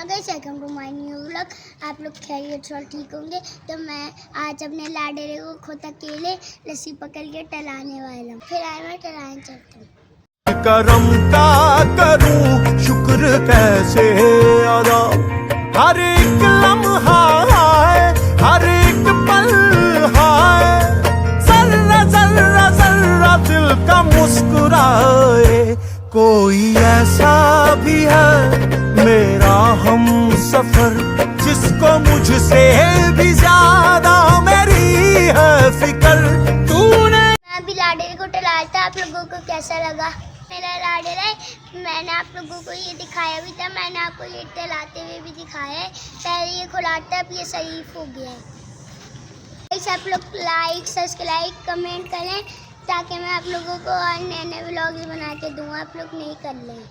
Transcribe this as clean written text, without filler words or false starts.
Guys, welcome to my new vlog. आप लोग खैरियत और ठीक होंगे। तो मैं आज अपने लाडेरे को खुद अकेले लस्सी पकड़ के टहलाने वाला हूँ। फिर आए मैं टहलाने चलता हूँ। करम का करूं शुक्र कैसे अदा, हर एक लम्हा है, हर एक पल है, जर्रा जर्रा जर्रा दिल का मुस्कुराए। कोई ऐसा भी है मेरा हम सफर, जिसको मुझसे भी ज्यादा मेरी है फिक्र। तूने मैं अभी लाडेरे को टहलाया था। आप लोगों को कैसा लगा मेरा लाडेरा है? मैंने आप लोगों को ये दिखाया भी था, मैंने आपको ये टहलाते हुए भी दिखाया है। पहले ये खुलाता, अब ये शरीफ हो गया है। गाइस, आप लोग लाइक सब्सक्राइब कमेंट करें ताकि मैं आप लोगों को और नए नए व्लॉग्स बना के दूँ। आप लोग नहीं कर लें।